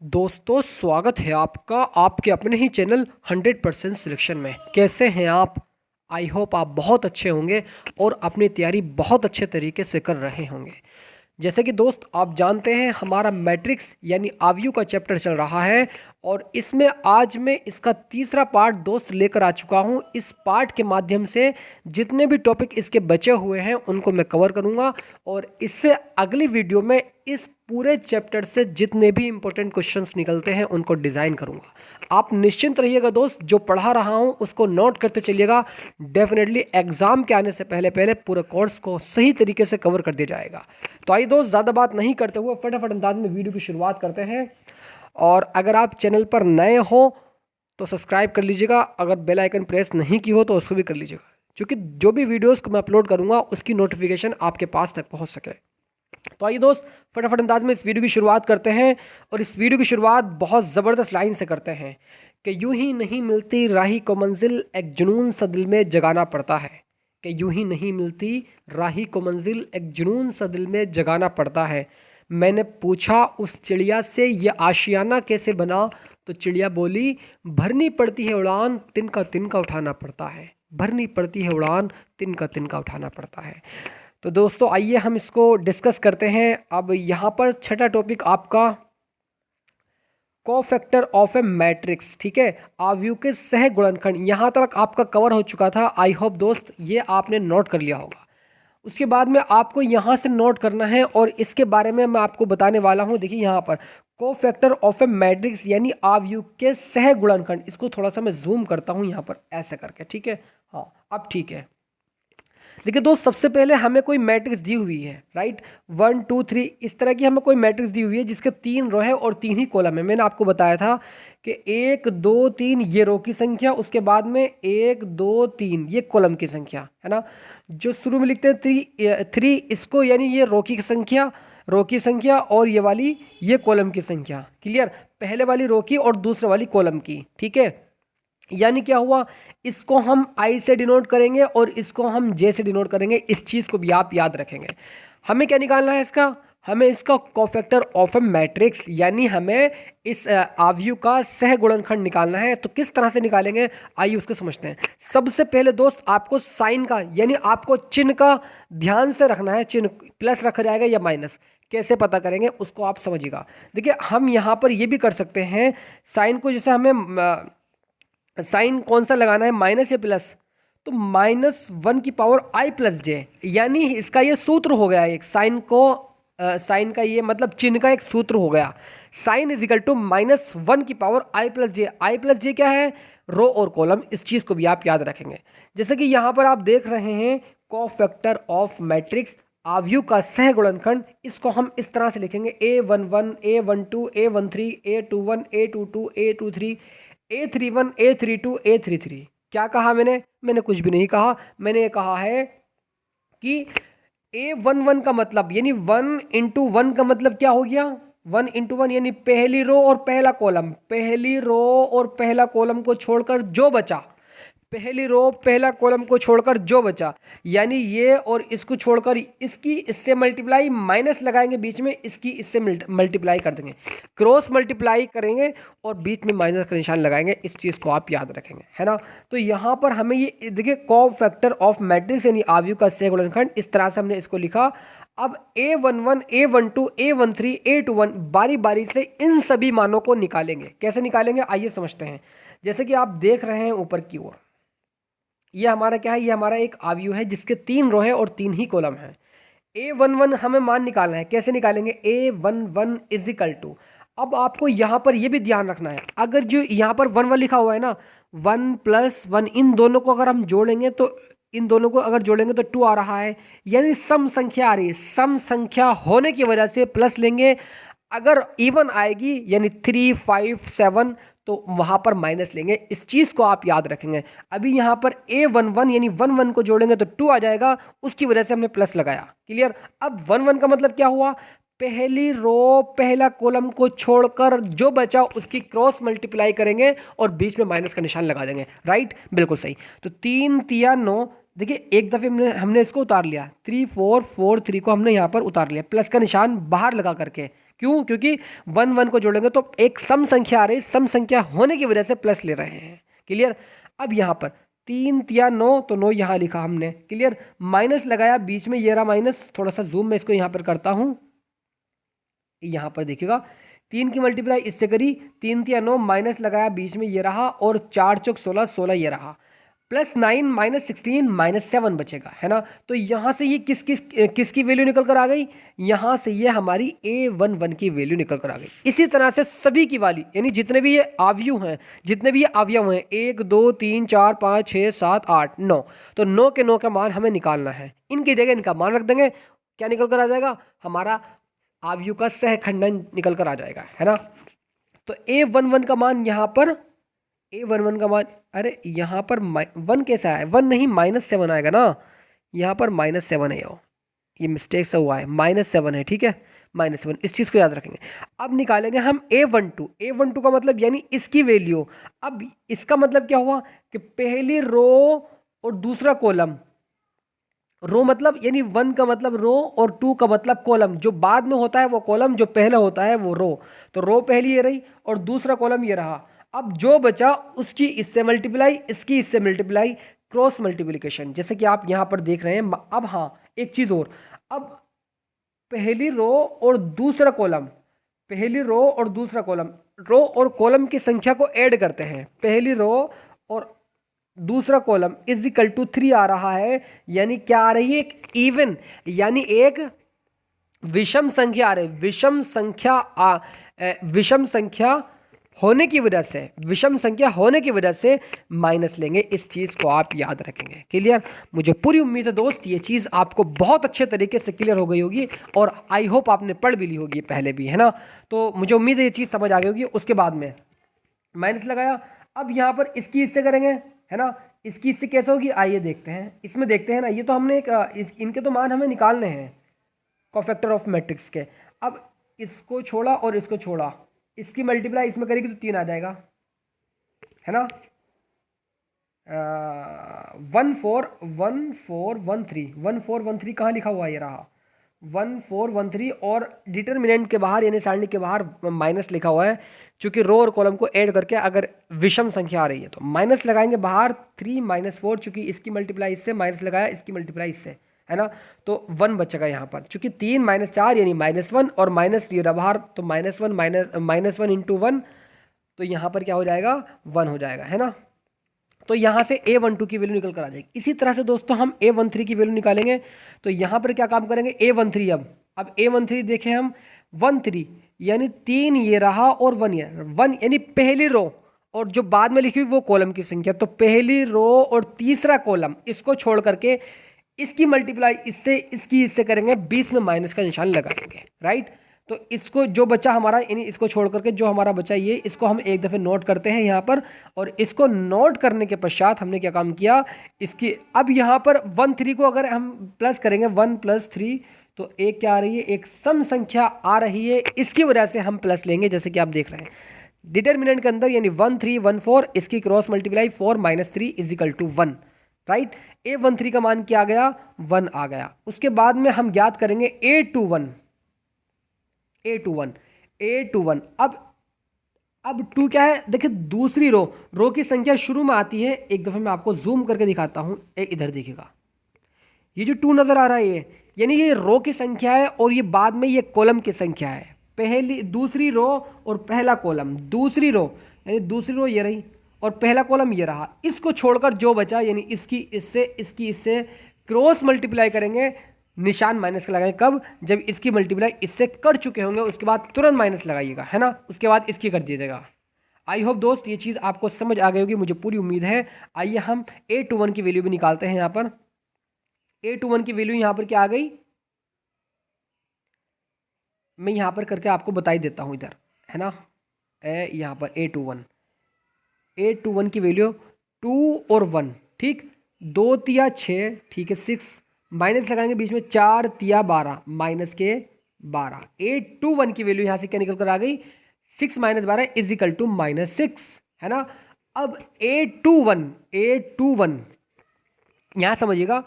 दोस्तों स्वागत है आपका आपके अपने ही चैनल 100% सिलेक्शन में। कैसे हैं आप? आई होप आप बहुत अच्छे होंगे और अपनी तैयारी बहुत अच्छे तरीके से कर रहे होंगे। जैसे कि दोस्त आप जानते हैं हमारा मैट्रिक्स यानी आव्यू का चैप्टर चल रहा है और इसमें आज मैं इसका तीसरा पार्ट दोस्त लेकर आ चुका हूं। इस पार्ट के माध्यम से जितने भी टॉपिक इसके बचे हुए हैं उनको मैं कवर करूंगा और इससे अगली वीडियो में इस पूरे चैप्टर से जितने भी इंपॉर्टेंट क्वेश्चंस निकलते हैं उनको डिज़ाइन करूंगा। आप निश्चिंत रहिएगा दोस्त, जो पढ़ा रहा हूं उसको नोट करते चलिएगा। डेफिनेटली एग्ज़ाम के आने से पहले पहले पूरे कोर्स को सही तरीके से कवर कर दिया जाएगा। तो आइए दोस्त, ज़्यादा बात नहीं करते हुए फटाफट अंदाज में वीडियो की शुरुआत करते हैं। और अगर आप चैनल पर नए हो तो सब्सक्राइब कर लीजिएगा, अगर बेल आइकन प्रेस नहीं की हो तो उसको भी कर लीजिएगा, क्योंकि जो भी वीडियोस को मैं अपलोड करूंगा उसकी नोटिफिकेशन आपके पास तक पहुंच सके। तो आइए दोस्त फटाफट अंदाज में इस वीडियो की शुरुआत करते हैं। और इस वीडियो की शुरुआत बहुत ज़बरदस्त लाइन से करते हैं कि यूं ही नहीं मिलती राही को मंजिल, एक जुनून सा दिल में जगाना पड़ता है। कि यूं ही नहीं मिलती राही को मंजिल, एक जुनून सा दिल में जगाना पड़ता है। मैंने पूछा उस चिड़िया से ये आशियाना कैसे बना, तो चिड़िया बोली भरनी पड़ती है उड़ान, तिनका उठाना पड़ता है। भरनी पड़ती है उड़ान, तिनका उठाना पड़ता है। तो दोस्तों आइए हम इसको डिस्कस करते हैं। अब यहाँ पर छठा टॉपिक आपका कोफैक्टर ऑफ ए मैट्रिक्स, ठीक है, आव्यूह के सह गुणनखंड। यहाँ तक आपका कवर हो चुका था। आई होप दोस्त ये आपने नोट कर लिया होगा। उसके बाद में आपको यहाँ से नोट करना है और इसके बारे में मैं आपको बताने वाला हूँ। देखिए यहाँ पर कोफैक्टर ऑफ ए मैट्रिक्स यानी आव्यूह के सह गुणनखंड, इसको थोड़ा सा मैं जूम करता हूँ यहाँ पर ऐसे करके, ठीक है। हाँ अब ठीक है। देखिए दोस्त, सबसे पहले हमें कोई मैट्रिक्स दी हुई है, राइट, 1 2 3 इस तरह की हमें कोई मैट्रिक्स दी हुई है जिसके 3 रो है और 3 ही कॉलम है। मैंने आपको बताया था कि 1 2 3 ये रो की संख्या, उसके बाद में 1 2 3 ये कॉलम की संख्या है ना। जो शुरू में लिखते हैं 3 इसको यानी ये रो की संख्या और ये वाली ये कॉलम की संख्या। क्लियर? पहले वाली रो की और दूसरे वाली कॉलम की, ठीक है। यानी क्या हुआ, इसको हम आई से डिनोट करेंगे और इसको हम जे से डिनोट करेंगे। इस चीज़ को भी आप याद रखेंगे। हमें क्या निकालना है इसका, हमें इसका कोफैक्टर ऑफ ए मैट्रिक्स यानी हमें इस आव्यूह का सह गुणनखंड निकालना है। तो किस तरह से निकालेंगे आइए उसको समझते हैं। सबसे पहले दोस्त आपको साइन का यानी आपको चिन्ह का ध्यान से रखना है। चिन्ह प्लस रखा जाएगा या माइनस, कैसे पता करेंगे उसको आप समझिएगा। देखिए हम यहाँ पर ये भी कर सकते हैं, साइन को जैसे हमें साइन कौन सा लगाना है, माइनस या प्लस, तो -1 की पावर i प्लस जे, यानी इसका ये सूत्र हो गया एक साइन को साइन का ये मतलब चिन्ह का एक सूत्र हो गया। साइन इज इक्वल टू -1 की power i plus j. I plus j क्या है, रो और कॉलम। इस चीज़ को भी आप याद रखेंगे। जैसे कि यहाँ पर आप देख रहे हैं कोफैक्टर ऑफ मैट्रिक्स आव्यूह का सह गुणनखंड, इसको हम इस तरह से लिखेंगे A11 A12 A13 A21 A22 A23 A31 A32 A33। क्या कहा मैंने कुछ भी नहीं कहा। मैंने ये कहा है कि A11 का मतलब यानी 1 इंटू 1 का मतलब क्या हो गया, 1 इंटू 1 यानी पहली रो और पहला कॉलम। पहली रो और पहला कॉलम को छोड़कर जो बचा, पहली रो पहला कॉलम को छोड़कर जो बचा, यानी ये और इसको छोड़कर इसकी इससे मल्टीप्लाई, माइनस लगाएंगे बीच में, इसकी इससे मल्टीप्लाई कर देंगे, क्रॉस मल्टीप्लाई करेंगे और बीच में माइनस का निशान लगाएंगे। इस चीज़ को आप याद रखेंगे, है ना। तो यहाँ पर हमें ये देखिए कोफैक्टर ऑफ मैट्रिक्स यानी आव्यूह का सह गुणनखंड, इस तरह से हमने इसको लिखा। अब A11 A12 A13 A21 बारी बारी से इन सभी मानों को निकालेंगे। कैसे निकालेंगे आइए समझते हैं। जैसे कि आप देख रहे हैं ऊपर की ओर, ये हमारा क्या है, ये हमारा एक आव्यूह है जिसके 3 रो है और 3 ही कॉलम है। A11 हमें मान निकालना है। कैसे निकालेंगे, A11 इज इक्वल टू, अब आपको यहाँ पर ये भी ध्यान रखना है, अगर जो यहाँ पर 1 1 लिखा हुआ है ना, 1 + 1 इन दोनों को अगर हम जोड़ेंगे तो इन दोनों को अगर जोड़ेंगे तो 2 आ रहा है, यानी सम संख्या आ रही है। सम संख्या होने की वजह से प्लस लेंगे। अगर इवन आएगी यानी 3 5 7 तो वहाँ पर माइनस लेंगे। इस चीज़ को आप याद रखेंगे। अभी यहाँ पर A11 यानी 1 1 को जोड़ेंगे तो 2 आ जाएगा, उसकी वजह से हमने प्लस लगाया। क्लियर? अब 1 1 का मतलब क्या हुआ, पहली रो पहला कॉलम को छोड़कर जो बचा उसकी क्रॉस मल्टीप्लाई करेंगे और बीच में माइनस का निशान लगा देंगे। राइट, बिल्कुल सही। तो 3 3 9, देखिए एक दफ़े हमने इसको उतार लिया, 3 4 4 3 को हमने यहाँ पर उतार लिया, प्लस का निशान बाहर लगा करके, क्यों? क्योंकि 1 1 को जोड़ेंगे तो एक सम संख्या आ रही, सम संख्या होने की वजह से प्लस ले रहे हैं। क्लियर? अब यहाँ पर 3 तिया 9, तो 9 यहाँ लिखा हमने। क्लियर? माइनस लगाया बीच में, ये रहा माइनस। थोड़ा सा जूम में इसको यहाँ पर करता हूँ, यहाँ पर देखिएगा 3 की मल्टीप्लाई इससे करी, 3 तिया 9, माइनस लगाया बीच में, ये रहा, और 4 चौक 16, 16 ये रहा, प्लस 9 माइनस 16 माइनस 7 बचेगा, है ना। तो यहाँ से ये किसकी वैल्यू निकल कर आ गई? यहाँ से ये हमारी A11 की वैल्यू निकल कर आ गई। इसी तरह से सभी की वाली, यानी जितने भी ये अवयव हैं, जितने भी ये अवयव हैं 1 2 3 4 5 6 7 8 9, तो 9 के 9 का मान हमें निकालना है। इनकी जगह इनका मान रख देंगे, क्या निकल कर आ जाएगा? हमारा अवयव का सहखंडन निकल कर आ जाएगा, है ना। तो A11 का मान यहाँ पर, A11 का मान, अरे यहाँ पर 1 कैसा है? 1 नहीं, -7 आएगा ना। यहाँ पर -7 है, ये मिस्टेक से हुआ है, -7 है, ठीक है, -7, इस चीज़ को याद रखेंगे। अब निकालेंगे हम A12। A12 का मतलब यानी इसकी वैल्यू। अब इसका मतलब क्या हुआ कि पहली रो और दूसरा कॉलम, रो मतलब यानी 1 का मतलब रो और 2 का मतलब कॉलम, जो बाद में होता है वो कॉलम, जो पहले होता है वो रो। तो रो पहली ये रही और दूसरा कॉलम ये रहा। अब जो बचा उसकी इससे मल्टीप्लाई, इसकी इससे मल्टीप्लाई, क्रॉस मल्टीप्लिकेशन, जैसे कि आप यहाँ पर देख रहे हैं। अब हाँ, एक चीज़ और, अब पहली रो और दूसरा कॉलम, पहली रो और दूसरा कॉलम, रो और कॉलम की संख्या को ऐड करते हैं। पहली रो और दूसरा कॉलम इज इक्वल टू 3 आ रहा है, यानी क्या आ रही है? एक इवन, यानी एक विषम संख्या आ रही है। विषम संख्या होने की वजह से, विषम संख्या होने की वजह से माइनस लेंगे। इस चीज़ को आप याद रखेंगे। क्लियर? मुझे पूरी उम्मीद है दोस्त ये चीज़ आपको बहुत अच्छे तरीके से क्लियर हो गई होगी, और आई होप आपने पढ़ भी ली होगी पहले भी, है ना। तो मुझे उम्मीद है ये चीज़ समझ आ गई होगी। उसके बाद में माइनस लगाया, अब यहाँ पर इसकी इससे करेंगे, है ना। इसकी इससे कैसे होगी, आइए देखते हैं। इसमें देखते हैं ना, ये तो हमने इनके तो मान हमें निकालने हैं कोफैक्टर ऑफ मैट्रिक्स के। अब इसको छोड़ा और इसको छोड़ा, इसकी मल्टीप्लाई इसमें करेगी तो 3 आ जाएगा, है ना। 1 4 1 4 1 3, 1 4 1 3 कहाँ लिखा हुआ है? ये रहा 1 4 1 3, और डिटरमिनेंट के बाहर यानी सारणी के बाहर माइनस लिखा हुआ है, क्योंकि रो और कॉलम को ऐड करके अगर विषम संख्या आ रही है तो माइनस लगाएंगे बाहर। 3 -4, चूंकि इसकी मल्टीप्लाई इससे, माइनस लगाया इसकी मल्टीप्लाई इससे, है ना। तो 1 बचेगा यहाँ पर, चूंकि 3 -4 यानी -1, और माइनस ये रहा बाहर, तो -1 इंटू 1, तो यहाँ पर क्या हो जाएगा? 1 हो जाएगा, है ना। तो यहाँ से A12 की वैल्यू निकल कर आ जाएगी। इसी तरह से दोस्तों हम A13 की वैल्यू निकालेंगे। तो यहाँ पर क्या काम करेंगे? A13, अब A13 देखें हम, 1 3 यानी 3 ये रहा और 1 ये, 1 यानी पहली रो और जो बाद में लिखी हुई वो कॉलम की संख्या। तो पहली रो और तीसरा कॉलम, इसको छोड़ करके इसकी मल्टीप्लाई इससे, इसकी इससे करेंगे, 20 में माइनस का निशान लगाएंगे, राइट। तो इसको जो बचा हमारा, यानी इसको छोड़ करके जो हमारा बचा ये, इसको हम एक दफ़े नोट करते हैं यहाँ पर। और इसको नोट करने के पश्चात हमने क्या काम किया, इसकी अब यहाँ पर 1 3 को अगर हम प्लस करेंगे, 1 + 3, तो एक क्या आ रही है? एक सम संख्या आ रही है। इसकी वजह से हम प्लस लेंगे, जैसे कि आप देख रहे हैं डिटरमिनेंट के अंदर, यानी 1 3 1 4, इसकी क्रॉस मल्टीप्लाई 4 - 3 = 1, राइट। A13 का मान क्या आ गया? 1 आ गया। उसके बाद में हम ज्ञात करेंगे A21। अब 2 क्या है? देखिए दूसरी रो की संख्या शुरू में आती है। एक दफ़े मैं आपको जूम करके दिखाता हूँ, इधर देखिएगा, ये जो 2 नज़र आ रहा है ये, यानी ये रो की संख्या है, और ये बाद में ये कॉलम की संख्या है। दूसरी रो और पहला कॉलम, दूसरी रो यानी दूसरी रो ये रही और पहला कॉलम ये रहा। इसको छोड़कर जो बचा, यानी इसकी इससे क्रॉस मल्टीप्लाई करेंगे, निशान माइनस का लगाएंगे। कब? जब इसकी मल्टीप्लाई इससे कर चुके होंगे, उसके बाद तुरंत माइनस लगाइएगा, है ना। उसके बाद इसकी कर दीजिएगा। आई होप दोस्त ये चीज़ आपको समझ आ गई होगी, मुझे पूरी उम्मीद है। आइए हम A21 की वैल्यू भी निकालते हैं। यहाँ पर A21 की वैल्यू यहाँ पर क्या आ गई, मैं यहाँ पर करके आपको बता ही देता हूँ इधर, है ना। यहाँ पर A21 की वैल्यू 2 और 1, ठीक, 2 तिया 6, ठीक है, 6 माइनस लगाएंगे बीच में, 4 तिया 12 माइनस के 12। A21 की वैल्यू यहाँ से क्या निकल कर आ गई? 6 - 12 = -6, है ना। अब A21 यहाँ समझिएगा,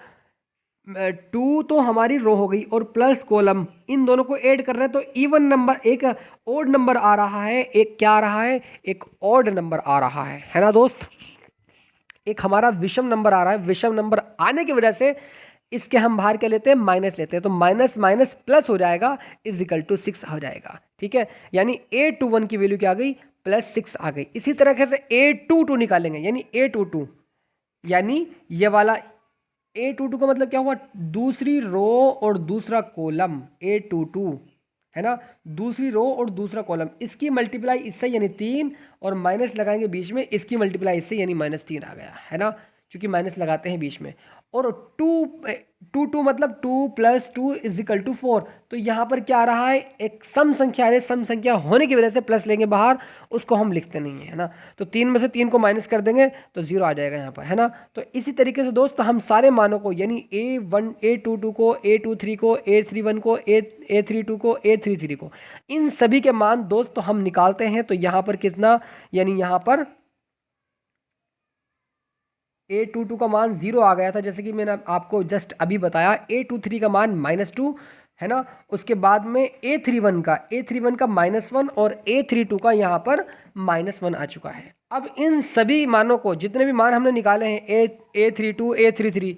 2 तो हमारी रो हो गई और प्लस कॉलम, इन दोनों को ऐड कर रहे हैं तो इवन नंबर, एक ऑड नंबर आ रहा है, एक क्या आ रहा है, एक ऑड नंबर आ रहा है ना दोस्त। एक हमारा विषम नंबर आ रहा है, विषम नंबर आने की वजह से इसके हम बाहर क्या लेते हैं, माइनस लेते हैं, तो माइनस माइनस प्लस हो जाएगा, इज इक्वल टू 6 हो जाएगा। ठीक है, यानी A21 की वैल्यू क्या आ गई, +6 आ गई। इसी तरीके से A22 निकालेंगे, यानी A22, यानी ये वाला A22 का मतलब क्या हुआ, दूसरी रो और दूसरा कॉलम, A22 है ना, दूसरी रो और दूसरा कॉलम, इसकी मल्टीप्लाई इससे यानी 3, और माइनस लगाएंगे बीच में, इसकी मल्टीप्लाई इससे यानी -3 आ गया है ना, क्योंकि माइनस लगाते हैं बीच में। और 2 मतलब 2 + 2 = 4, तो यहाँ पर क्या आ रहा है, एक सम संख्या है, सम संख्या होने की वजह से प्लस लेंगे बाहर, उसको हम लिखते नहीं है ना, तो 3 में से 3 को माइनस कर देंगे तो 0 आ जाएगा यहाँ पर, है ना। तो इसी तरीके से दोस्त हम सारे मानों को, यानी A22 को, A23 को, A31 को, A32 को, A33 को, इन सभी के मान दोस्त हम निकालते हैं। तो यहाँ पर कितना, यानी यहाँ पर A22 का मान 0 आ गया था, जैसे कि मैंने आपको जस्ट अभी बताया। A23 का मान -2 है ना, उसके बाद में A31 का -1 और A32 का यहाँ पर -1 आ चुका है। अब इन सभी मानों को, जितने भी मान हमने निकाले हैं, A32 A33,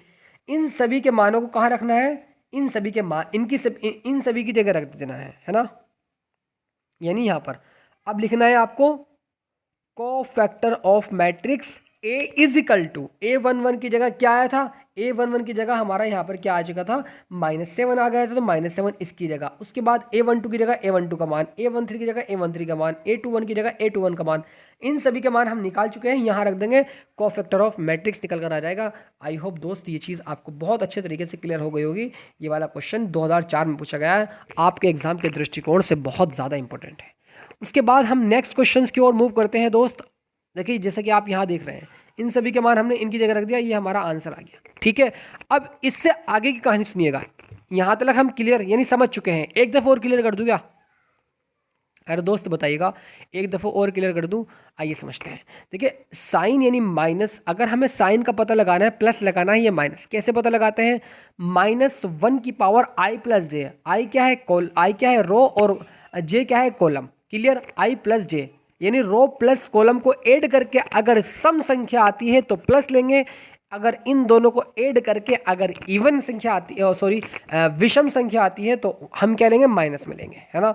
इन सभी के मानों को कहाँ रखना है, इन सभी के मान, इन सभी की जगह रख देना है ना, यानी यहाँ पर अब लिखना है आपको cofactor of matrix A = A11 की जगह क्या आया था, A11 की जगह हमारा यहाँ पर क्या आ चुका था, -7 आ गया था, तो -7 इसकी जगह। उसके बाद A12 की जगह A12 का मान, A13 की जगह A13 का मान, A21 की जगह A21 का मान, इन सभी के मान हम निकाल चुके हैं, यहाँ रख देंगे, कोफैक्टर ऑफ मैट्रिक्स निकल कर आ जाएगा। आई होप दोस्त ये चीज़ आपको बहुत अच्छे तरीके से क्लियर हो गई होगी। ये वाला क्वेश्चन 2004 में पूछा गया है, आपके एग्जाम के दृष्टिकोण से बहुत ज़्यादा इंपॉर्टेंट है। उसके बाद हम नेक्स्ट क्वेश्चन की ओर मूव करते हैं दोस्त। देखिए जैसे कि आप यहाँ देख रहे हैं, इन सभी के मान हमने इनकी जगह रख दिया, ये हमारा आंसर आ गया। ठीक है, अब इससे आगे की कहानी सुनिएगा, यहाँ तक हम क्लियर यानी समझ चुके हैं। एक दफ़ा और क्लियर कर दूँ क्या, अरे दोस्त बताइएगा, एक दफ़ा और क्लियर कर दूँ, आइए समझते हैं। देखिए साइन यानी माइनस, अगर हमें साइन का पता लगाना है, प्लस लगाना है या माइनस, कैसे पता लगाते हैं, -1 की पावर i + j, आई क्या है, आई क्या है रो, और j क्या है कॉलम, क्लियर, i + j, यानी रो प्लस कॉलम को ऐड करके अगर सम संख्या आती है तो प्लस लेंगे, अगर इन दोनों को ऐड करके अगर इवन संख्या आती है, सॉरी विषम संख्या आती है, तो हम क्या लेंगे, माइनस में लेंगे, है ना।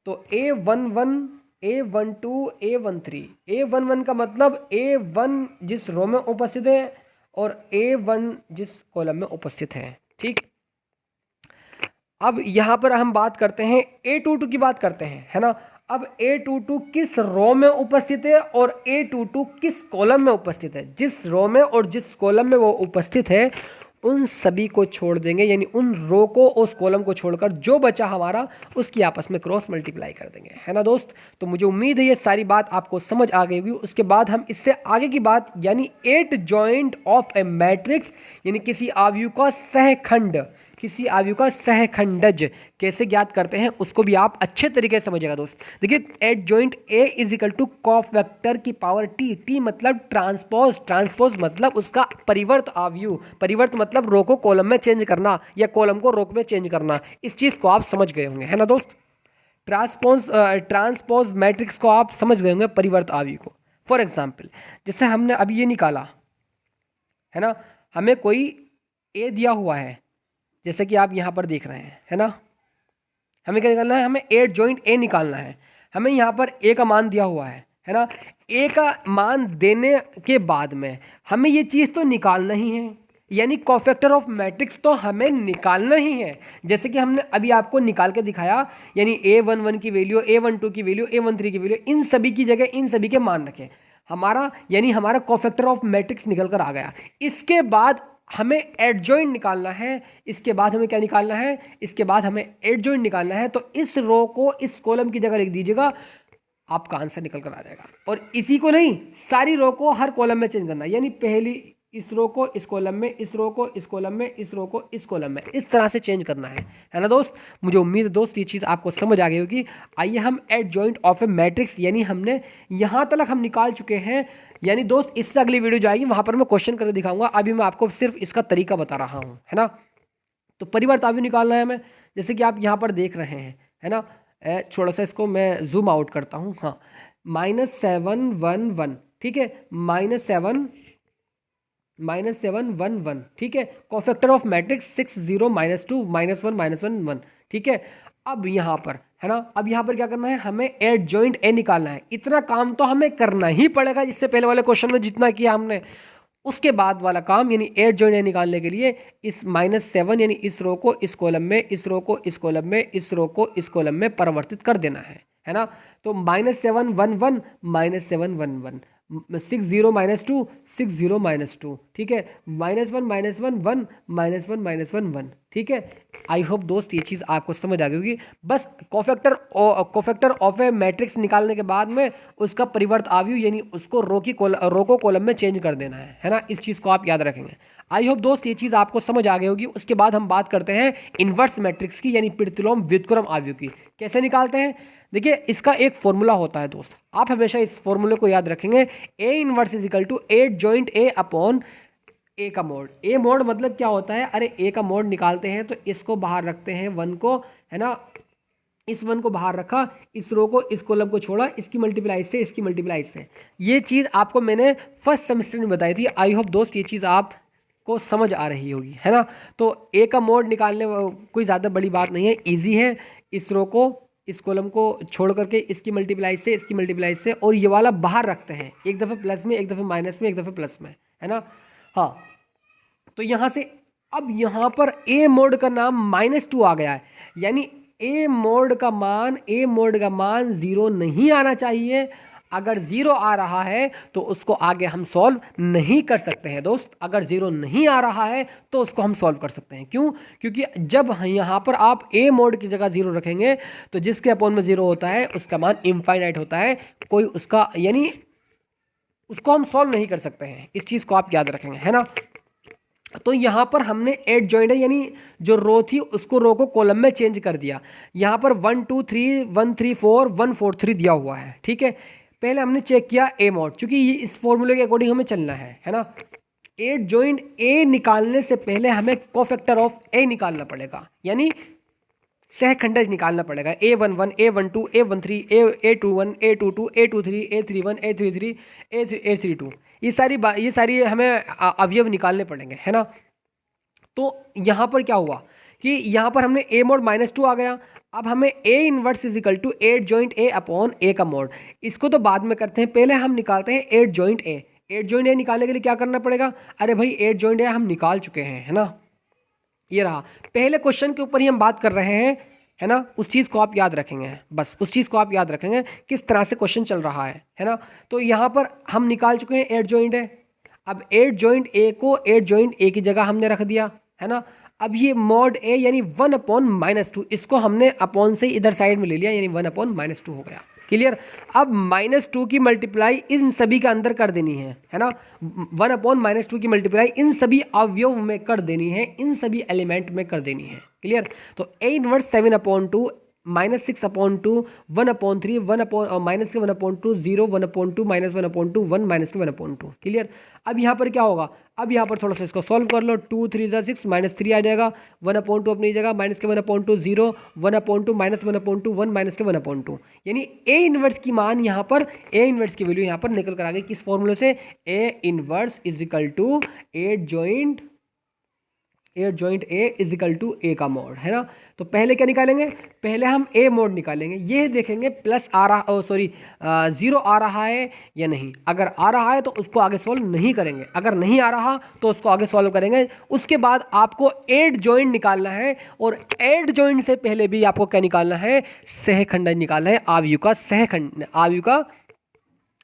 तो A11 A12 A13, A11 का मतलब A1 जिस रो में उपस्थित है और A1 जिस कॉलम में उपस्थित है। ठीक, अब यहाँ पर हम बात करते हैं A22 की बात करते हैं, है ना। अब A22 किस रो में उपस्थित है और A22 किस कॉलम में उपस्थित है, जिस रो में और जिस कॉलम में वो उपस्थित है उन सभी को छोड़ देंगे, यानी उन रो को उस कॉलम को छोड़कर जो बचा हमारा उसकी आपस में क्रॉस मल्टीप्लाई कर देंगे, है ना दोस्त। तो मुझे उम्मीद है ये सारी बात आपको समझ आ गई होगी। उसके बाद हम इससे आगे की बात, यानी eight joint of a matrix, यानी किसी आव्यूह का सहखंड, किसी आव्यूह का सहखंडज कैसे ज्ञात करते हैं उसको भी आप अच्छे तरीके से समझिएगा दोस्त। देखिए एट जॉइंट A = कोफैक्टर की पावर T, T मतलब ट्रांसपोज, ट्रांसपोज मतलब उसका परिवर्त आव्यूह, परिवर्त मतलब रो को कॉलम में चेंज करना या कॉलम को रो में चेंज करना, इस चीज़ को आप समझ गए होंगे, है ना दोस्त। ट्रांसपोज मैट्रिक्स को आप समझ गए होंगे, परिवर्त आव्यूह को। फॉर एग्जाम्पल जैसे हमने अभी ये निकाला है ना, हमें कोई A दिया हुआ है, जैसे कि आप यहाँ पर देख रहे हैं, है ना। हमें क्या निकालना है, हमें एट जॉइंट A निकालना है। हमें यहाँ पर A का मान दिया हुआ है ना। A का मान देने के बाद में हमें ये चीज़ तो निकालना ही है, यानी कोफैक्टर ऑफ मैट्रिक्स तो हमें निकालना ही है। जैसे कि हमने अभी आपको निकाल के दिखाया, यानी A11 की वैल्यू, A12 की वैल्यू, A13 की वैल्यू, इन सभी की जगह इन सभी के मान रखें, हमारा यानी हमारा कोफैक्टर ऑफ मैट्रिक्स निकल कर आ गया। इसके बाद हमें एडजॉइंट निकालना है, इसके बाद हमें क्या निकालना है, इसके बाद हमें एडजॉइंट निकालना है। तो इस रो को इस कॉलम की जगह लिख दीजिएगा, आपका आंसर निकल कर आ जाएगा। और इसी को नहीं, सारी रो को हर कॉलम में चेंज करना, यानी पहली इस रो को इस कॉलम में, इस रो को इस कॉलम में, इस रो को इस कॉलम में, इस तरह से चेंज करना है ना दोस्त। मुझे उम्मीद है दोस्त ये चीज़ आपको समझ आ गई होगी। आइए हम eight joint of a matrix, यानी हमने यहाँ तक हम निकाल चुके हैं, यानी दोस्त इससे अगली वीडियो जाएगी, वहाँ पर मैं क्वेश्चन करके दिखाऊंगा। अभी मैं आपको सिर्फ इसका तरीका बता रहा हूँ, है ना। तो परिवर्त आव्यूह निकालना है हमें, जैसे कि आप यहाँ पर देख रहे हैं, है ना। थोड़ा सा इसको मैं जूम आउट करता हूँ, हाँ, -7 1 1, ठीक है, -7 ठीक है। कोफैक्टर ऑफ मैट्रिक्स 6 0 -2 -1 -1 1, ठीक है। अब यहाँ पर, है ना, अब यहाँ पर क्या करना है, हमें एडजॉइंट ए निकालना है। इतना काम तो हमें करना ही पड़ेगा, जिससे पहले वाले क्वेश्चन में जितना किया हमने, उसके बाद वाला काम यानी एडजॉइंट ए निकालने के लिए इस -7 यानी इस रो को इस कॉलम में, इस रो को इस कॉलम में, इस रो को इस कॉलम में परिवर्तित कर देना है ना। तो -7 1 1 -7 1 1, 6 0 -2 6 0 -2, ठीक है, -1 -1 1 -1 -1 1, ठीक है। आई होप दोस्त ये चीज़ आपको समझ आ गई होगी। बस कोफैक्टर ऑफ ए मैट्रिक्स निकालने के बाद में उसका परिवर्त आव्यूह यानी उसको रो को कॉलम में चेंज कर देना है ना। इस चीज़ को आप याद रखेंगे। आई होप दोस्त ये चीज़ आपको समझ आ गई होगी। उसके बाद हम बात करते हैं इन्वर्स मैट्रिक्स की यानी प्रतिलोम व्युत्क्रम आव्यूह की। कैसे निकालते हैं, देखिए इसका एक फॉर्मूला होता है दोस्त, आप हमेशा इस फॉर्मूले को याद रखेंगे। A inverse is equal to adjoint A upon A का मोड। ए मोड मतलब क्या होता है, अरे ए का मोड निकालते हैं तो इसको बाहर रखते हैं 1 को, है ना, इस 1 को बाहर रखा, इस रो को इस कॉलम को छोड़ा, इसकी मल्टीप्लाई से इसकी मल्टीप्लाई से। ये चीज़ आपको मैंने फर्स्ट सेमेस्टर में बताई थी। आई होप दोस्त ये चीज़ आपको समझ आ रही होगी, है ना। तो ए का मोड निकालने कोई ज़्यादा बड़ी बात नहीं है, ईजी है। इस रो को इस कॉलम को छोड़ करके इसकी मल्टीप्लाई से इसकी मल्टीप्लाई से, और ये वाला बाहर रखते हैं, एक दफ़े प्लस में, एक दफ़े माइनस में, एक दफ़े प्लस में, है ना। हाँ, तो यहाँ से अब यहाँ पर ए मोड का नाम -2 आ गया है, यानी ए मोड का मान 0 नहीं आना चाहिए। अगर 0 आ रहा है तो उसको आगे हम सॉल्व नहीं कर सकते हैं दोस्त। अगर 0 नहीं आ रहा है तो उसको हम सॉल्व कर सकते हैं। क्यों? क्योंकि जब यहाँ पर आप ए मोड की जगह 0 रखेंगे तो जिसके अपॉन में 0 होता है उसका मान इनफाइनाइट होता है, कोई उसका यानी उसको हम सॉल्व नहीं कर सकते हैं। इस चीज़ को आप याद रखेंगे, है ना। तो यहाँ पर हमने एडजॉइंट है यानी जो रो थी उसको रो को कॉलम में चेंज कर दिया। यहाँ पर 1 2 3 1 3 4 1 4 3 दिया हुआ है, ठीक है। पहले हमने चेक किया ए मोड, क्योंकि ये इस फॉर्मूले के अकॉर्डिंग हमें चलना है ना। एडजॉइंट ए निकालने से पहले हमें कोफैक्टर ऑफ ए निकालना पड़ेगा, यानी सहखंडज निकालना पड़ेगा। A11 A12 A13 A21 A22 A23 A31 A33 A32, ये सारी हमें अवयव निकालने पड़ेंगे, है ना। तो यहाँ पर क्या हुआ कि यहाँ पर हमने ए मोड -2 आ गया। अब हमें A inverse is equal to adjoint A upon A का मोड। इसको तो बाद में करते हैं, पहले हम निकालते हैं एडजॉइंट ए। एडजॉइंट ए निकालने के लिए क्या करना पड़ेगा, अरे भाई एडजॉइंट ए हम निकाल चुके हैं, है ना। ये रहा पहले क्वेश्चन के ऊपर ही हम बात कर रहे हैं, है ना। उस चीज़ को आप याद रखेंगे, बस उस चीज़ को आप याद रखेंगे किस तरह से क्वेश्चन चल रहा है ना। तो यहाँ पर हम निकाल चुके हैं एडजॉइंट ए। अब एडजॉइंट ए को एडजॉइंट ए की जगह हमने रख दिया, है ना। अब ये मॉड ए यानी 1/-2, इसको हमने अपॉन से इधर साइड में ले लिया, यानी 1/-2 हो गया। क्लियर। अब -2 की मल्टीप्लाई इन सभी के अंदर कर देनी है ना। 1/-2 की मल्टीप्लाई इन सभी अवयव में कर देनी है, इन सभी एलिमेंट में कर देनी है। क्लियर। तो ए इनवर्स 7/2 -6/2 1/3 -1/2 0 1/2 -1/2 1 -1/2। क्लियर। अब यहाँ पर क्या होगा, अब यहाँ पर थोड़ा सा इसको सॉल्व कर लो। 2 3 × 6 -3 आ जाएगा। 1/2 अपनी जगह, -1/2 0 1/2 -1/2 1 -1/2, यानी ए इनवर्स की मान यहाँ पर, ए इनवर्स की वैल्यू यहाँ पर निकल कर आ गई किस फॉर्मूले से, A inverse is equal to adjoint A is equal to A का मोड, है ना। तो पहले क्या निकालेंगे, पहले हम ए मोड निकालेंगे। ये देखेंगे प्लस आ रहा, 0 आ रहा है या नहीं। अगर आ रहा है तो उसको आगे सॉल्व नहीं करेंगे, अगर नहीं आ रहा तो उसको आगे सॉल्व करेंगे। उसके बाद आपको एडजॉइंट निकालना है, और एडजॉइंट से पहले भी आपको क्या निकालना है, सहखंड निकालना है, आव्यूह का सहखंड, आव्यूह का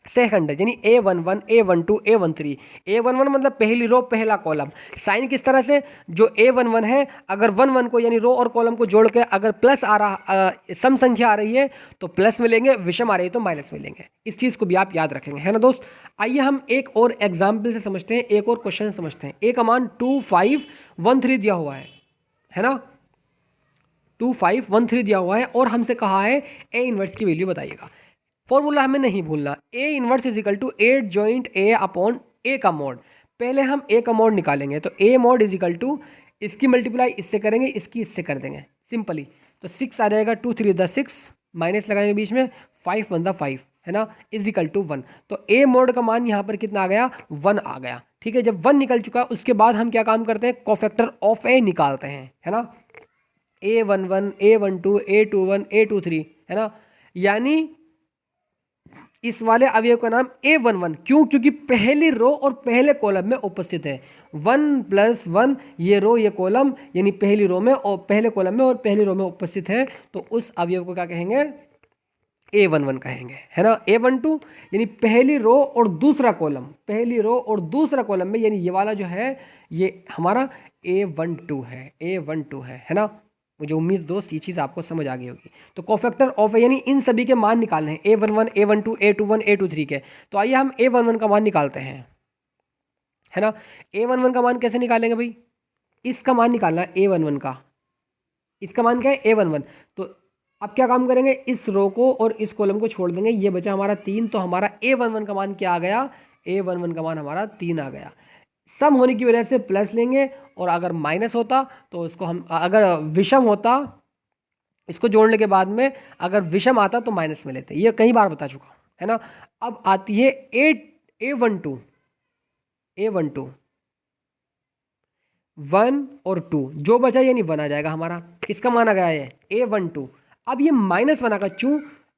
सहखंड, यानी A11 A12 A13। A11 मतलब पहली रो पहला कॉलम। साइन किस तरह से, जो A11 है अगर 1 को यानी रो और कॉलम को जोड़ के अगर प्लस आ रहा, सम संख्या आ रही है तो प्लस में लेंगे, विषम आ रही है तो माइनस में लेंगे। इस चीज़ को भी आप याद रखेंगे, है ना दोस्त। आइए हम एक और एग्जाम्पल से समझते हैं, एक और क्वेश्चन समझते हैं। ए का मान 2513 दिया हुआ है ना, 2513 दिया हुआ है, और हमसे कहा है ए इनवर्स की वैल्यू बताइएगा। फॉर्मूला हमें नहीं भूलना, A inverse is equal to adjoint A upon A का मोड। पहले हम ए का मोड निकालेंगे, तो A mod is equal to इसकी मल्टीप्लाई इससे करेंगे, इसकी इससे कर देंगे सिंपली। तो 6 आ जाएगा, 2 3 × 6, माइनस लगाएंगे बीच में, 5 1 5 है ना, इजिकल टू 1। तो ए मोड का मान यहाँ पर कितना आ गया, 1 आ गया। ठीक है, जब 1 निकल चुका उसके बाद हम क्या काम करते हैं, कोफैक्टर ऑफ ए निकालते हैं, है ना। A11 A12 A21 A23 है ना, यानी इस वाले अवयव का नाम A11 क्यों, क्योंकि पहली रो और पहले कॉलम में उपस्थित है। 1 + 1 ये रो ये कॉलम, यानी पहली रो में और पहले कॉलम में और पहली रो में उपस्थित है, तो उस अवयव को क्या कहेंगे, A11 कहेंगे, है ना। A12 यानी पहली रो और दूसरा कॉलम, पहली रो और दूसरा कॉलम में, यानी ये वाला जो है ये हमारा A12 है, A12 है ना। मुझे उम्मीद दोस्त ये चीज़ आपको समझ आ गई होगी। तो कोफैक्टर ऑफ यानी इन सभी के मान निकालने हैं, A11 A12 A21 A23 के। तो आइए हम A11 का मान निकालते हैं, है ना। A11 का मान कैसे निकालेंगे भाई, इसका मान निकालना है A11 का, इसका मान क्या है A11। तो अब क्या काम करेंगे, इस रो को और इस कॉलम को छोड़ देंगे, ये बचा हमारा 3। तो हमारा A11 का मान क्या आ गया, A11 का मान हमारा 3 आ गया। सम होने की वजह से प्लस लेंगे, और अगर माइनस होता तो इसको हम, अगर विषम होता इसको जोड़ने के बाद में अगर विषम आता तो माइनस में लेते, ये कई बार बता चुका हूँ, है ना। अब आती है A12 1 और 2, जो बचा यानी 1 आ जाएगा हमारा, किसका मान आ गया है, A12। अब ये माइनस 1 आएगा,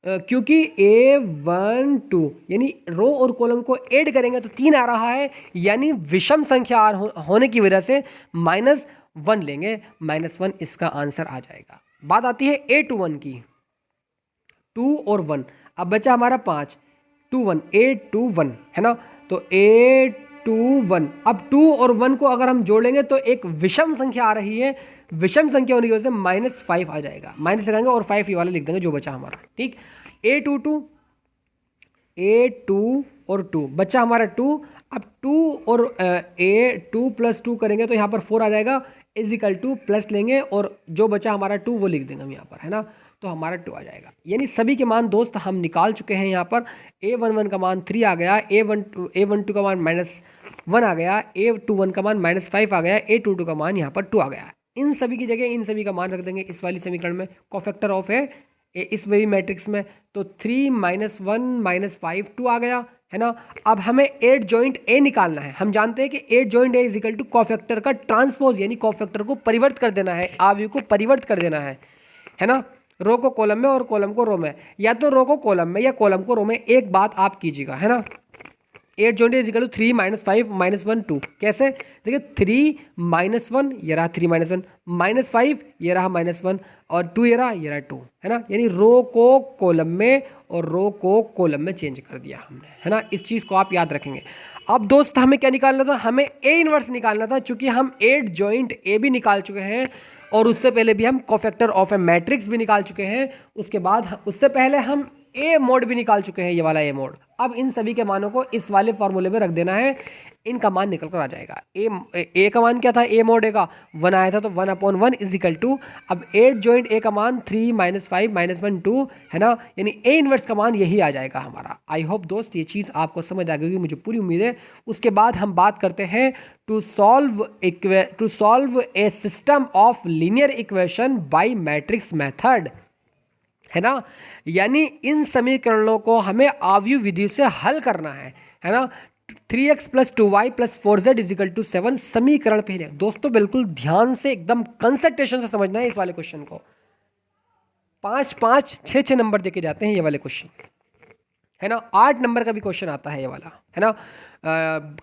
क्योंकि A12 यानी रो और कॉलम को ऐड करेंगे तो 3 आ रहा है, यानी विषम संख्या होने की वजह से -1 लेंगे, -1 इसका आंसर आ जाएगा। बात आती है A21 की, 2 और 1, अब बचा हमारा 5, 2 1 A21 है ना। तो A21, अब 2 और 1 को अगर हम जोड़ेंगे तो एक विषम संख्या आ रही है, विषम संख्या होने की वजह से -5 आ जाएगा, माइनस लगाएंगे और 5 ये वाला लिख देंगे जो बचा हमारा, ठीक। A22 A2 और 2 बचा हमारा 2। अब 2 और A2 + 2 करेंगे तो यहाँ पर 4 आ जाएगा, इजिकल टू प्लस लेंगे और जो बचा हमारा 2 वो लिख देंगे हम यहाँ पर, है ना। तो हमारा 2 आ जाएगा, यानी सभी के मान दोस्त हम निकाल चुके हैं। यहाँ पर A11 का मान 3 आ गया, A12 का मान -1 आ गया, A21 का मान -5 आ गया, A22 का मान यहाँ पर 2 आ गया। इन सभी की जगह इन सभी का मान रख देंगे इस वाली समीकरण में, कोफैक्टर ऑफ है इस वही मैट्रिक्स में। तो 3 - 1 - 5 2 आ गया, है ना। अब हमें एड जॉइंट ए निकालना है। हम जानते हैं कि adjoint A is equal to cofactor का ट्रांसपोज, यानी कोफैक्टर को परिवर्त कर देना है, आव्यूह को परिवर्त कर देना है ना। रो को कॉलम में और कॉलम को रो में, या तो रो को कॉलम में या कॉलम को रो में। एक बात आप कीजिएगा, है ना, 8 जॉइंट इजिकल टू 3 - 5 - 1 2। कैसे, देखिए 3 - 1 ये रहा 3 - 1, -5 ये रहा -1 और 2 ये रहा 2, है ना। यानी रो को कॉलम में और रो को कॉलम में चेंज कर दिया हमने, है ना। इस चीज़ को आप याद रखेंगे। अब दोस्त हमें क्या निकालना था, हमें ए इनवर्स निकालना था, चूंकि हम 8 जॉइंट ए भी निकाल चुके हैं और उससे पहले भी हम कोफैक्टर ऑफ ए मैट्रिक्स भी निकाल चुके हैं। उसके बाद उससे पहले हम ए मोड भी निकाल चुके हैं, ये वाला ए मोड। अब इन सभी के मानों को इस वाले फॉर्मूले में रख देना है, इनका मान निकल कर आ जाएगा। ए का मान क्या था, ए मोड ए का 1 आया था, तो 1/1 इजिकल टू, अब 8 जॉइंट ए का मान 3 - 5 - 1 2, है ना। यानी ए इनवर्स का मान यही आ जाएगा हमारा। आई होप दोस्त ये चीज़ आपको समझ आ गई, मुझे पूरी उम्मीद है। उसके बाद हम बात करते हैं to solve a system of linear equation by matrix method, है ना। यानी इन समीकरणों को हमें आव्यूह विधि से हल करना है ना। 3x + 2y + 4z = 7 समीकरण पहले। दोस्तों बिल्कुल ध्यान से एकदम कंसंट्रेशन से समझना है इस वाले क्वेश्चन को। 5 5 6 6 नंबर देके जाते हैं ये वाले क्वेश्चन, है ना। 8 नंबर का भी क्वेश्चन आता है ये वाला, है ना,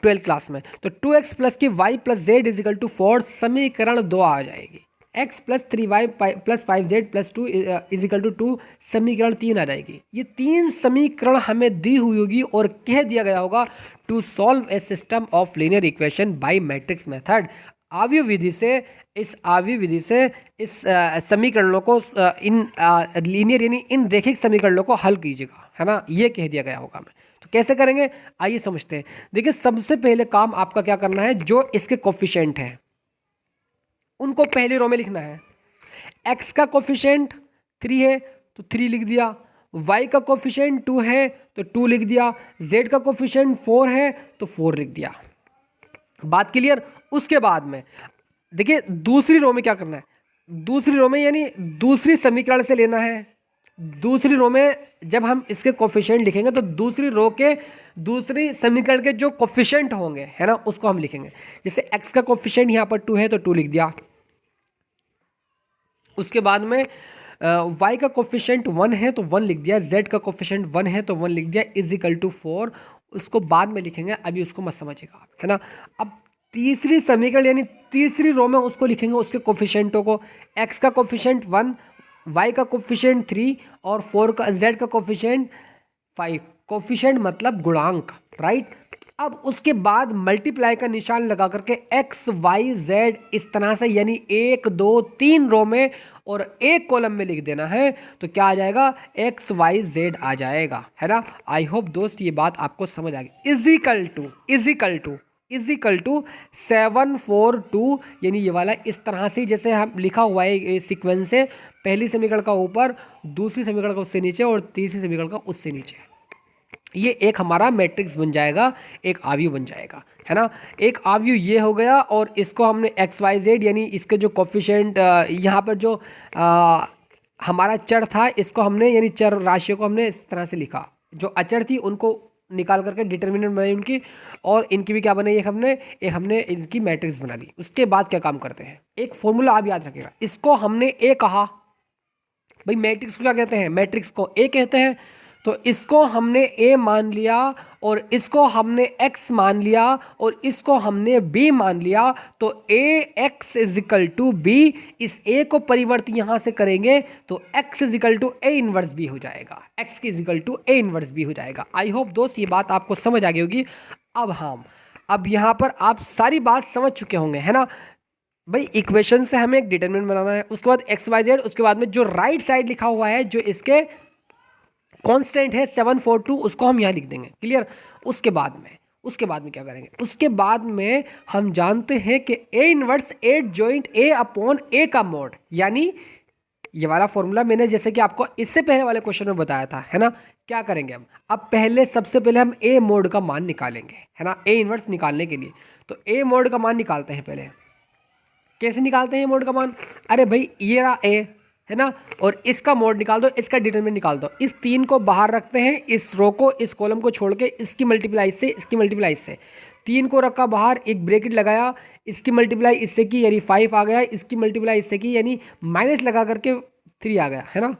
12th क्लास में। तो 2x + y + z = 4 समीकरण 2 आ जाएगी। x + 3y + 5z + 2 = 2 समीकरण 3 आ जाएगी। ये 3 समीकरण हमें दी हुई होगी और कह दिया गया होगा to solve a system of linear equation by matrix method. आव्यूह विधि से इस समीकरणों को इन लीनियर यानी इन रेखिक समीकरणों को हल कीजिएगा, है ना, ये कह दिया गया होगा। मैं तो कैसे करेंगे आइए समझते हैं। देखिए सबसे पहले काम आपका क्या करना है, जो इसके कोफिशिएंट हैं उनको पहली रो में लिखना है। x का कोफिशिएंट 3 है तो 3 लिख दिया, y का कोफिशिएंट 2 है तो 2 लिख दिया, z का कोफिशिएंट 4 है तो 4 लिख दिया। बात क्लियर। उसके बाद में देखिए दूसरी रो में क्या करना है, दूसरी रो में यानी दूसरी समीकरण से लेना है। दूसरी रो में जब हम इसके कोफिशिएंट लिखेंगे तो दूसरी रो के दूसरी समीकरण के जो कोफिशिएंट होंगे है ना उसको हम लिखेंगे। जैसे x का कोफिशिएंट यहाँ पर 2 है तो 2 लिख दिया। उसके बाद में y का कोफिशिएंट 1 है तो 1 लिख दिया। z का कोफिशिएंट 1 है तो 1 लिख दिया इज इक्वल टू 4। उसको बाद में लिखेंगे, अभी उसको मत समझिएगा आप, है ना। अब तीसरी समीकरण यानी तीसरी रो में उसको लिखेंगे, उसके कोफिशिएंटों को। x का कोफिशिएंट 1, y का कोफिशिएंट 3 और 4 का z का कोफिशिएंट 5। कोफिशिएंट मतलब गुणांक, राइट। अब उसके बाद मल्टीप्लाई का निशान लगा करके x y z इस तरह से यानी 1 2 3 रो में और एक कॉलम में लिख देना है तो क्या आ जाएगा, x y z आ जाएगा, है ना। आई होप दोस्त ये बात आपको समझ आ गई। इजिकल टू 742 यानी ये वाला इस तरह से जैसे हम लिखा हुआ है सीक्वेंस से, पहली समीकरण का ऊपर, दूसरी समीकरण का उससे नीचे और तीसरी समीकरण का उससे नीचे। ये एक हमारा मैट्रिक्स बन जाएगा, एक आव्यूह बन जाएगा, है ना। एक आव्यूह ये हो गया और इसको हमने एक्स वाई जेड यानी इसके जो कोफिशिएंट यहाँ पर जो हमारा चर था इसको हमने यानी चर राशियों को हमने इस तरह से लिखा। जो अचर थी उनको निकाल करके डिटर्मिनेंट बनाई उनकी, और इनकी भी क्या बनाई, एक हमने इनकी मैट्रिक्स बना ली। उसके बाद क्या काम करते हैं, एक फॉर्मूला आप याद रखिएगा। इसको हमने ए कहा, भाई मैट्रिक्स को क्या कहते हैं, मैट्रिक्स को ए कहते हैं। तो इसको हमने ए मान लिया और इसको हमने एक्स मान लिया और इसको हमने बी मान लिया। तो A x is equal to B, इस ए को परिवर्तित यहाँ से करेंगे तो x is equal to A inverse B हो जाएगा, एक्स की is equal to A inverse B हो जाएगा। आई होप दोस्त ये बात आपको समझ आ गई होगी। अब यहाँ पर आप सारी बात समझ चुके होंगे, है ना। भाई इक्वेशन से हमें एक डिटरमिनेंट बनाना है, उसके बाद एक्स वाई जेड, उसके बाद में जो राइट साइड लिखा हुआ है जो इसके कांस्टेंट है 742 उसको हम यहाँ लिख देंगे, क्लियर। उसके बाद में क्या करेंगे, उसके बाद में हम जानते हैं कि A inverse adjoint A upon A का मोड, यानी ये वाला फॉर्मूला मैंने जैसे कि आपको इससे पहले वाले क्वेश्चन में बताया था, है ना। क्या करेंगे अब पहले सबसे पहले हम ए मोड का मान निकालेंगे, है ना। ए इनवर्स निकालने के लिए तो ए मोड का मान निकालते हैं। पहले कैसे निकालते हैं ए मोड का मान, अरे भाई ये रहा ए, है ना, और इसका मोड निकाल दो, इसका डिटरमिनेंट निकाल दो। इस 3 को बाहर रखते हैं, इस रो को, इस कॉलम को छोड़ के, इसकी मल्टीप्लाई से, इसकी मल्टीप्लाई से 3 को रखा बाहर, एक ब्रैकेट लगाया, इसकी मल्टीप्लाई इससे की यानी 5 आ गया, इसकी मल्टीप्लाई इससे की यानी माइनस लगा करके 3 आ गया, है ना।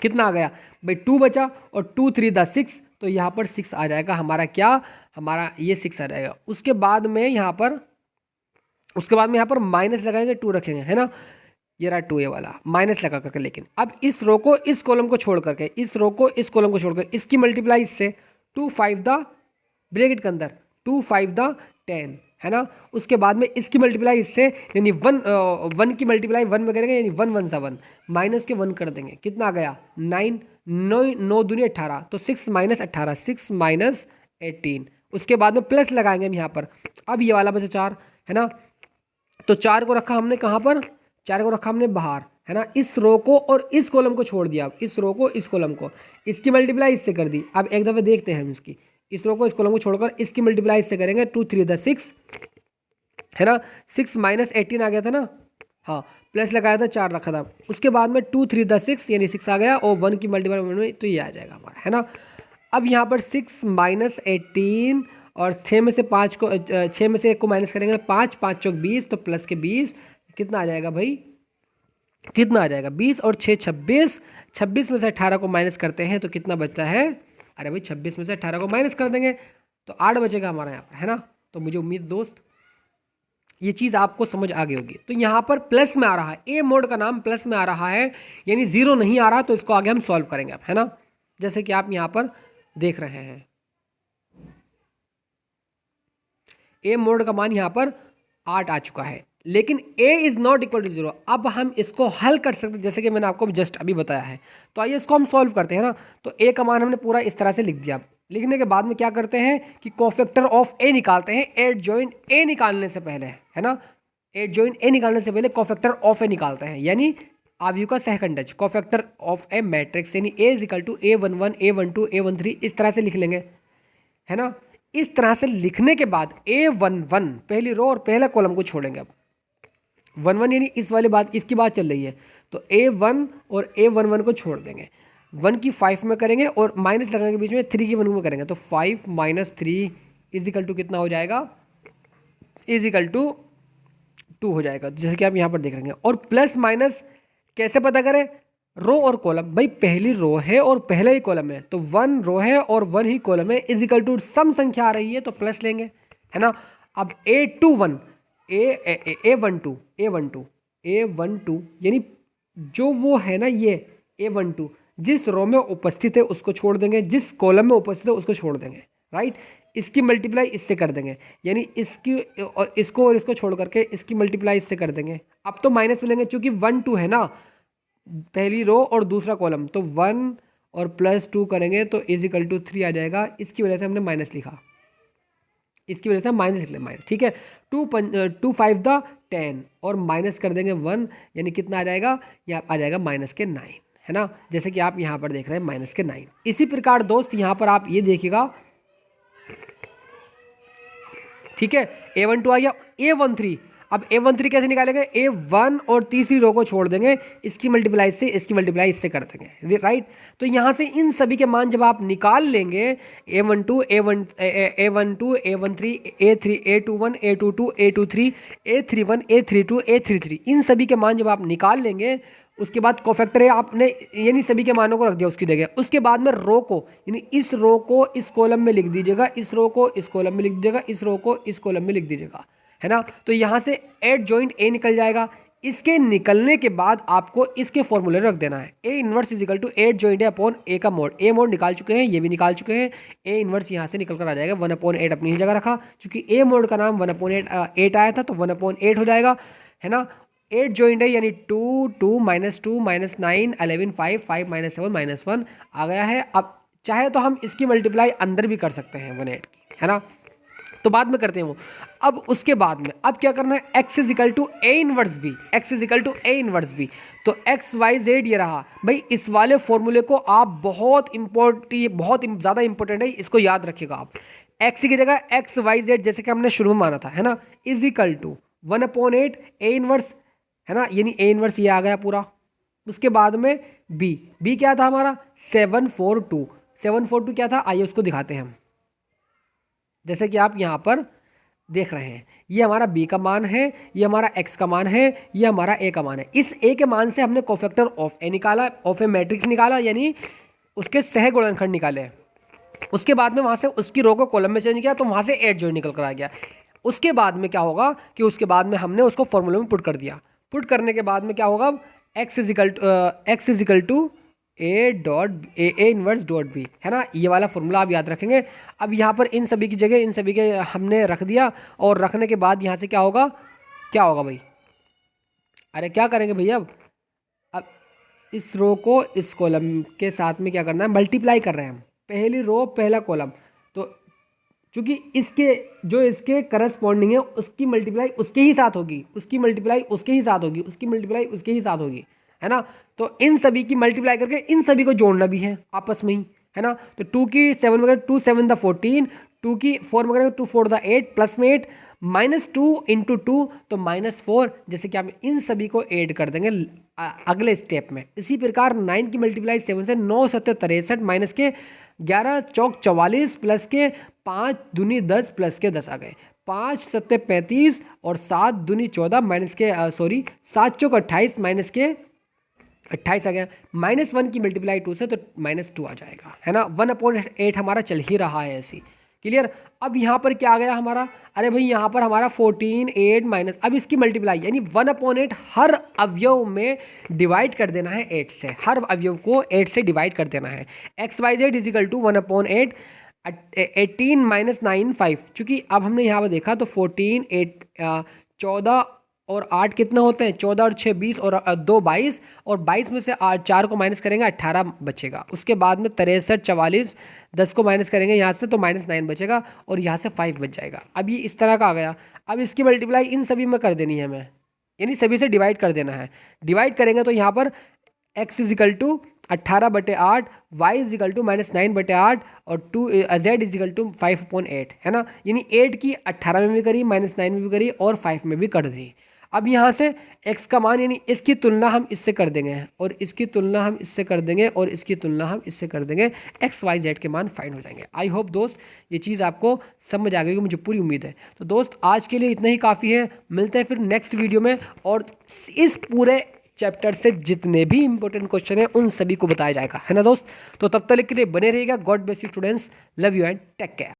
कितना आ गया भाई 2 बचा और 2 3 द 6, तो यहाँ पर 6 आ जाएगा हमारा, क्या हमारा ये 6 आ जाएगा। उसके बाद में यहाँ पर माइनस लगाएंगे, 2 रखेंगे, है ना। ये रहा 2 ये वाला माइनस लगा करके। लेकिन अब इस रो को इस कॉलम को छोड़ करके, इस रो को इस कॉलम को छोड़कर, इसकी मल्टीप्लाई इससे 2 5 द ब्रैकेट के अंदर 2 5 द 10, है ना। उसके बाद में इसकी मल्टीप्लाई इससे यानी 1 की मल्टीप्लाई 1 में करेंगे यानी 1 1 सा 1, माइनस के 1 कर देंगे, कितना आ गया 9 9 दूनी 18, तो 6 माइनस 18 6 माइनस 18। उसके बाद में प्लस लगाएंगे हम यहाँ पर। अब ये वाला बचा 4, है ना। तो 4 को रखा हमने कहाँ पर, 4 को रखा हमने बाहर, है ना। इस रो को और इस कॉलम को छोड़ दिया, इस रो को इस कॉलम को, इसकी मल्टीप्लाई इससे कर दी। अब एक दफ़े देखते हैं हम इसकी, इस रो को इस कॉलम को छोड़कर इसकी मल्टीप्लाई इससे करेंगे, 2 3 द 6, है ना। 6 माइनस 18 आ गया था ना, हाँ, प्लस लगाया था 4 रखा था। उसके बाद में 2 3 द 6 यानी 6 आ गया और 1 की मल्टीप्लाई में तो ये आ जाएगा हमारा, है ना। अब यहाँ पर 6 माइनस 18 और 6 में से 5 को 6 में से 1 को माइनस करेंगे 5 5 चौक 20, तो प्लस के 20 कितना आ जाएगा भाई, कितना आ जाएगा 20 और 6 26, 26 में से 18 को माइनस करते हैं तो कितना बचता है, अरे भाई 26 में से 18 को माइनस कर देंगे तो 8 बचेगा हमारा यहाँ पर, है ना। तो मुझे उम्मीद दोस्त ये चीज़ आपको समझ आ गई होगी। तो यहाँ पर प्लस में आ रहा है, ए मोड का नाम प्लस में आ रहा है यानी 0 नहीं आ रहा, तो इसको आगे हम सॉल्व करेंगे अब, है ना। जैसे कि आप यहाँ पर देख रहे हैं ए मोड का मान यहाँ पर 8 आ चुका है, लेकिन a is not equal to 0। अब हम इसको हल कर सकते हैं जैसे कि मैंने आपको जस्ट अभी बताया है। तो आइए इसको हम सॉल्व करते हैं ना। तो a का मान हमने पूरा इस तरह से लिख दिया। लिखने के बाद में क्या करते हैं कि कोफैक्टर ऑफ a निकालते हैं, एड जॉइंट a निकालने से पहले, है ना। एड जॉइंट a निकालने से पहले कोफैक्टर ऑफ a निकालते हैं, यानी आव्यूह का सहखंडज, कोफैक्टर ऑफ ए मैट्रिक्स, यानी a is equal to a11 a12 a13 इस तरह से लिख लेंगे, है ना। इस तरह से लिखने के बाद a11 पहली रो और पहला कॉलम को छोड़ेंगे। अब 1 1 यानी इस वाले बात, इसकी बात चल रही है, तो A1 और A11 को छोड़ देंगे, 1 की 5 में करेंगे और माइनस लगाने के बीच में 3 की 1 में करेंगे, तो 5 - 3 इजिकल टू कितना हो जाएगा, इजिकल टू 2 हो जाएगा, जैसे कि आप यहाँ पर देख रहे हैं। और प्लस माइनस कैसे पता करें, रो और कॉलम, भाई पहली रो है और पहला ही कॉलम है, तो 1 रो है और 1 ही कॉलम है, इजिकल टू सम संख्या आ रही है तो प्लस लेंगे, है ना। अब A21 A12 यानी जो वो है ना, ये A12 जिस रो में उपस्थित है उसको छोड़ देंगे, जिस कॉलम में उपस्थित है उसको छोड़ देंगे, राइट। इसकी मल्टीप्लाई इससे कर देंगे, यानी इसकी और इसको छोड़ करके इसकी मल्टीप्लाई इससे कर देंगे। अब तो माइनस में लेंगे क्योंकि 1 2 है ना, पहली रो और दूसरा कॉलम, तो 1 और +2 करेंगे तो इजिकल टू 3 आ जाएगा। इसकी वजह से हमने माइनस लिखा, इसकी वजह से हम माइनस लिख लें, माइनस, ठीक है। 2 5 द 10 और माइनस कर देंगे 1, यानी कितना आ जाएगा, यह आ जाएगा -9, है ना, जैसे कि आप यहाँ पर देख रहे हैं -9। इसी प्रकार दोस्त यहाँ पर आप ये देखिएगा, ठीक है, A12 आ गया। A13, अब A13 कैसे निकालेंगे, A1 और तीसरी रो को छोड़ देंगे, इसकी मल्टीप्लाई से इसकी मल्टीप्लाई इससे कर देंगे, राइट। तो यहाँ से इन सभी के मान जब आप निकाल लेंगे, A12 A13 A3 A21 A22 A23 A31 A32 A33, इन सभी के मान जब आप निकाल लेंगे, उसके बाद कोफैक्टर है आपने, यानी सभी के मानों को रख दिया उसकी जगह। उसके बाद में रो को, यानी इस रो को इस कॉलम में लिख दीजिएगा, इस रो को इस कॉलम में लिख दीजिएगा, इस रो को इस कॉलम में लिख दीजिएगा, है ना। तो यहाँ से एड जॉइंट ए निकल जाएगा। इसके निकलने के बाद आपको इसके फॉर्मूले रख देना है, A inverse is equal to adjoint A upon A का मोड। ए मोड निकाल चुके हैं, ये भी निकाल चुके हैं, A इनवर्स यहाँ से निकल कर आ जाएगा, 1/8 अपनी ही जगह रखा, क्योंकि A मोड का नाम 1/8 आया था, तो 1/8 हो जाएगा, है ना। 8 जॉइंट है, यानी 2 2 -2 -9 11 5 5 -7 -1 आ गया है। अब चाहे तो हम इसकी मल्टीप्लाई अंदर भी कर सकते हैं 1/8 की, है ना, तो बाद में करते हैं वो। अब उसके बाद में अब क्या करना है, x is equal to A inverse B, x is equal to A inverse B, तो x y z ये रहा। भाई इस वाले फॉर्मूले को आप बहुत ज़्यादा इंपॉर्टेंट है, इसको याद रखिएगा आप। x की जगह x y z जैसे कि हमने शुरू में माना था, है ना, is equal to 1/8 A inverse, है ना, यानी A इनवर्स ये आ गया पूरा। उसके बाद में b क्या था हमारा, 742 क्या था, आइए उसको दिखाते हैं हम। जैसे कि आप यहाँ पर देख रहे हैं, ये हमारा b का मान है, ये हमारा x का मान है, ये हमारा a का मान है। इस a के मान से हमने कोफैक्टर ऑफ a निकाला, ऑफ ए मैट्रिक्स निकाला, यानी उसके सह गुणनखंड निकाले। उसके बाद में वहाँ से उसकी रो को कॉलम में चेंज किया, तो वहाँ से एड जॉइंट निकल कर आ गया। उसके बाद में क्या होगा कि उसके बाद में हमने उसको फॉर्मूले में पुट कर दिया। पुट करने के बाद में क्या होगा, x is equal to A inverse dot B, है ना, ये वाला फॉर्मूला आप याद रखेंगे। अब यहाँ पर इन सभी की जगह इन सभी के हमने रख दिया, और रखने के बाद यहाँ से क्या होगा भाई, अरे क्या करेंगे भैया, अब इस रो को इस कॉलम के साथ में क्या करना है, मल्टीप्लाई कर रहे हैं हम, पहली रो पहला कॉलम, तो चूँकि इसके करस्पॉन्डिंग है, उसकी मल्टीप्लाई उसके ही साथ होगी, उसकी मल्टीप्लाई उसके ही साथ होगी, उसकी मल्टीप्लाई उसके ही साथ होगी, है ना। तो इन सभी की मल्टीप्लाई करके इन सभी को जोड़ना भी है आपस में ही, है ना। तो 2 की 7 वगैरह 2 7 द 14, 2 की 4 वगैरह 2 4 द 8, प्लस में 8 -2 × 2 तो -4, जैसे कि हम इन सभी को ऐड कर देंगे अगले स्टेप में। इसी प्रकार 9 की मल्टीप्लाई 7 से 9 7 63 माइनस के 11 चौक 44 प्लस के 5 दूनी 10 प्लस के 10 आ गए, 5 7 35 और 7 दूनी 14 माइनस के 7 चौक 28 माइनस के 28 आ गया। -1 की मल्टीप्लाई 2 से तो -2 आ जाएगा, है ना। 1/8 हमारा चल ही रहा है ऐसी, क्लियर। अब यहाँ पर क्या आ गया हमारा, अरे भाई यहाँ पर हमारा 14 8 माइनस, अब इसकी मल्टीप्लाई यानी 1/8 हर अवयव में डिवाइड कर देना है 8 से, हर अवयव को 8 से डिवाइड कर देना है। XYZ इज इक्वल टू 1/8 18 - 9 5, चूँकि अब हमने यहाँ पर देखा तो 14 8 14 और 8 कितना होते हैं, 14 और 6 20 और 2 22, और 22 में से 4 को माइनस करेंगे 18 बचेगा। उसके बाद में 63 44 10 को माइनस करेंगे यहाँ से तो -9 बचेगा, और यहाँ से 5 बच जाएगा। अब ये इस तरह का आ गया। अब इसकी मल्टीप्लाई इन सभी में कर देनी है हमें, यानी सभी से डिवाइड कर देना है। डिवाइड करेंगे तो यहाँ पर x is equal to 18/8, y is equal to -9/8 और z इज इक्वल टू 5/8, है ना। यानी 8 की 18 में भी करी, -9 में भी करी और 5 में भी कर दी। अब यहाँ से x का मान यानी इसकी तुलना हम इससे कर देंगे और इसकी तुलना हम इससे कर देंगे और इसकी तुलना हम इससे कर देंगे, एक्स वाई जेड के मान फाइंड हो जाएंगे। आई होप दोस्त ये चीज़ आपको समझ आ गई, मुझे पूरी उम्मीद है। तो दोस्त आज के लिए इतना ही काफ़ी है, मिलते हैं फिर नेक्स्ट वीडियो में और इस पूरे चैप्टर से जितने भी इंपॉर्टेंट क्वेश्चन हैं उन सभी को बताया जाएगा, है ना दोस्त। तो तब तक के लिए बने रहिएगा। God bless you students, love you and take care.